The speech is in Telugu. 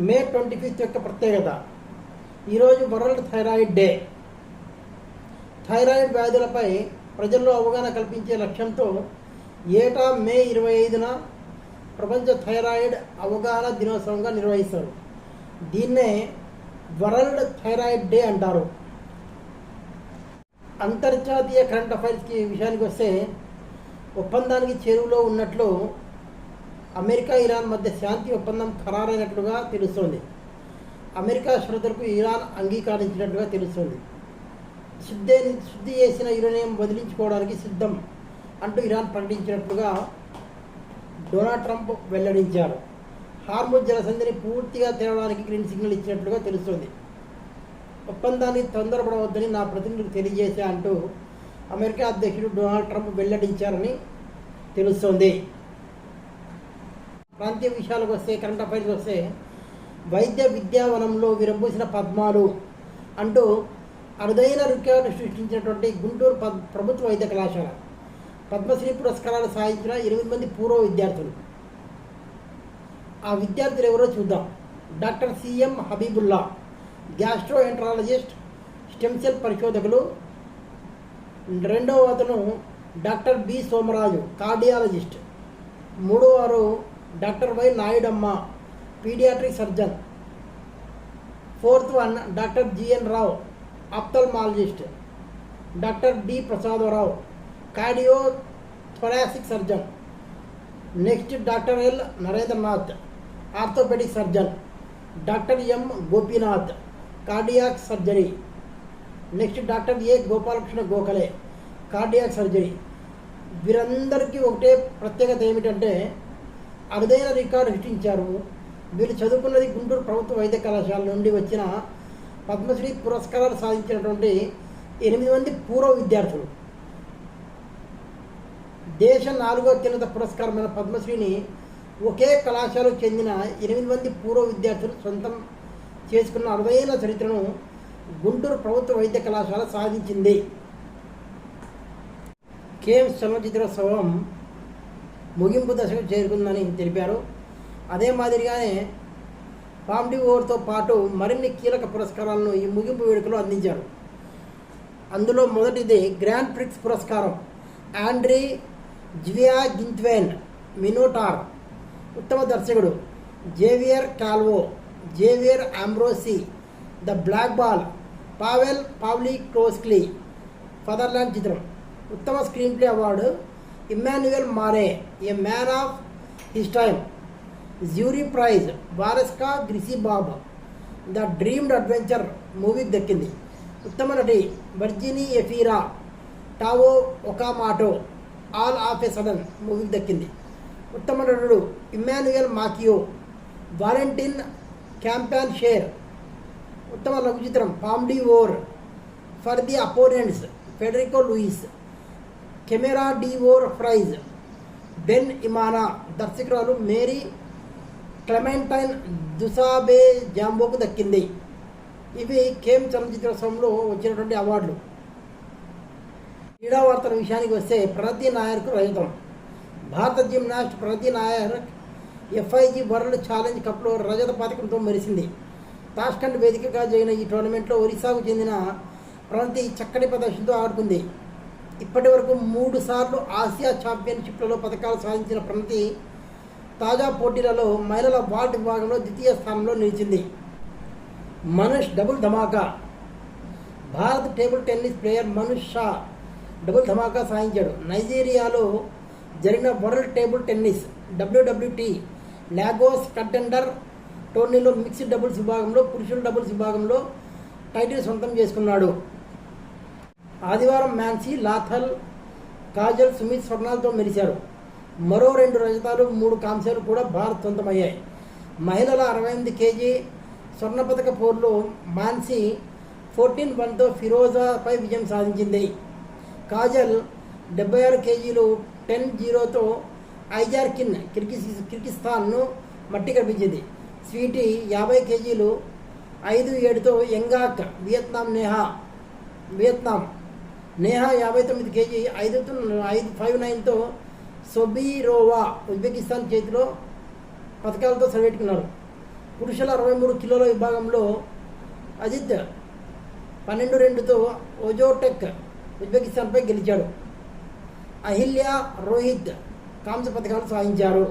మే 25 యొక్క ప్రత్యేకత. ఈరోజు వరల్డ్ థైరాయిడ్ డే. థైరాయిడ్ వ్యాధులపై ప్రజల్లో అవగాహన కల్పించే లక్ష్యంతో ఏటా మే 25న ప్రపంచ థైరాయిడ్ అవగాహన దినోత్సవంగా నిర్వహిస్తారు. దీన్నే వరల్డ్ థైరాయిడ్ డే అంటారు. అంతర్జాతీయ కరెంట్ అఫైర్స్కి విషయానికి వస్తే, ఒప్పందానికి చేరువలో ఉన్నట్లు అమెరికా ఇరాన్ మధ్య శాంతి ఒప్పందం ఖరారైనట్లుగా తెలుస్తోంది. అమెరికా షరతులకు ఇరాన్ అంగీకరించినట్లుగా తెలుస్తోంది. శుద్ధి చేసిన యురేనియం వదిలించుకోవడానికి సిద్ధం అంటూ ఇరాన్ ప్రకటించినట్లుగా డొనాల్డ్ ట్రంప్ వెల్లడించారు. హార్ముజ్ జలసంధిని పూర్తిగా తెరవడానికి గ్రీన్ సిగ్నల్ ఇచ్చినట్లుగా తెలుస్తోంది. ఒప్పందాన్ని తొందరపడవద్దని నా ప్రతినిధులకు తెలియజేశా అంటూ అమెరికా అధ్యక్షుడు డొనాల్డ్ ట్రంప్ వెల్లడించారని తెలుస్తోంది. ప్రాంతీయ విషయాలకు వస్తే, కరెంట్ అఫైర్స్ వస్తే, వైద్య విద్యావనంలో విరబూసిన పద్మాలు అంటూ అరుదైన రికార్డు సృష్టించినటువంటి గుంటూరు ప్రభుత్వ వైద్య కళాశాల పద్మశ్రీ పురస్కారాలు సాధించిన 8 మంది పూర్వ విద్యార్థులు. ఆ విద్యార్థులు ఎవరో చూద్దాం. Doctor C M Habibullah, gastroenterologist, stem cell పరిశోధకులు. రెండవ అతను డాక్టర్ బి సోమరాజు, కార్డియాలజిస్ట్. మూడో వారు doctor Y Nayudamma, paediatric surgeon. Fourth one doctor G N Rao, ophthalmologist. Doctor D Prasadarao, cardio thoracic surgeon. Next doctor L Narendranath, orthopaedic surgeon. Doctor M Gopinath, cardiac surgery. Next doctor A Gopalakrishna Gokhale, cardiac surgery. వీరందరికీ ఒకటే ప్రత్యేకత ఏమిటంటే, అరుదైన రికార్డు సృష్టించారు. వీళ్ళు చదువుకున్నది గుంటూరు ప్రభుత్వ వైద్య కళాశాల నుండి వచ్చిన పద్మశ్రీ పురస్కారాలు సాధించినటువంటి 8 మంది పూర్వ విద్యార్థులు. దేశ 4వ అత్యున్నత పురస్కారమైన పద్మశ్రీని ఒకే కళాశాలకు చెందిన 8 మంది పూర్వ విద్యార్థులు సొంతం చేసుకున్న అరుదైన చరిత్రను గుంటూరు ప్రభుత్వ వైద్య కళాశాల సాధించింది. కేమ్స్ చలనచిత్రోత్సవం ముగింపు దశకు చేరుకుందని తెలిపారు. అదే మాదిరిగానే పామ్ డివోర్తో పాటు మరిన్ని కీలక పురస్కారాలను ఈ ముగింపు వేడుకలో అందించారు. అందులో మొదటిది గ్రాండ్ ప్రిక్స్ పురస్కారం. Andrey Zvyagintsev, Minotaur. ఉత్తమ దర్శకుడు Javier Calvo, Javier Ambrossi, the black ball, Pawel Pawlikowski, fatherland చిత్రం. ఉత్తమ screen play award Emmanuel Marre, a man of his time. Jury prize వారెస్కా గ్రిసిబాబ్, ద డ్రీమ్డ్ అడ్వెంచర్ మూవీకి దక్కింది. ఉత్తమ నటి Virginie Efira, Tao Okamoto, all of a sudden మూవీకి దక్కింది. ఉత్తమ నటుడు Emmanuel Macchia, Valentin Campagne share. ఉత్తమ లఘు చిత్రం palme d'or, for the opponents, Federico Luis. Camera d'or prize Ben Imana. దర్శకురాలు మేరీ క్లెమెంటైన్ దుసాబే జాంబోకు దక్కింది. ఇవి కేమ్ చలనచిత్రోత్సవంలో వచ్చినటువంటి అవార్డులు. క్రీడా వార్తల విషయానికి వస్తే, ప్రణతి నాయర్కు రజతం. భారత జిమ్నాస్ట్ ప్రణతి నాయర్ ఎఫ్ఐజి వరల్డ్ ఛాలెంజ్ కప్లో రజత పథకంతో మెరిసింది. తాష్కండ్ వేదికగా జరిగిన ఈ టోర్నమెంట్లో ఒరిస్సాకు చెందిన ప్రణతి చక్కటి ప్రదర్శనతో ఆడుకుంది. ఇప్పటి వరకు 3 సార్లు ఆసియా ఛాంపియన్షిప్లలో పథకాలు సాధించిన ప్రణతి తాజా పోటీలలో మహిళల వాల్ట్ విభాగంలో ద్వితీయ స్థానంలో నిలిచింది. మనుష్ డబుల్ ధమాకా. భారత table tennis player Manush Shah double ధమాకా సాధించాడు. నైజీరియాలో జరిగిన world table tennis WWT Lagos contender టోర్నీలో మిక్స్డ్ డబుల్స్ విభాగంలో, పురుషుల డబుల్స్ విభాగంలో టైటిల్ సొంతం చేసుకున్నాడు. ఆదివారం మాన్సీ లాథల్, కాజల్, సుమిత్ స్వర్ణాలతో మెరిశారు. మరో 2 రజతాలు, 3 కాంస్యాలు కూడా భారత్ సొంతమయ్యాయి. మహిళల 68 కేజీ స్వర్ణ పథక పోరులో మాన్సీ 14-1తో ఫిరోజాపై విజయం సాధించింది. కాజల్ 76 కేజీలు 10-0తో ఐజార్కిన్ కిర్గిస్థాన్ను మట్టి కనిపించింది. స్వీటీ 50 కేజీలు 5-7తో యంగాక్ వియత్నాం. నేహా 59 కేజీ 5-9తో సొబీరోవా ఉజ్బెకిస్తాన్ చేతిలో పథకాలతో సరిపెట్టుకున్నారు. పురుషుల 63 కిలోల విభాగంలో అజిత్ 12-2తో ఓజోటెక్ ఉజ్బెకిస్తాన్పై గెలిచాడు. అహిల్య, రోహిత్ కాంస్య పథకాలు సాధించారు.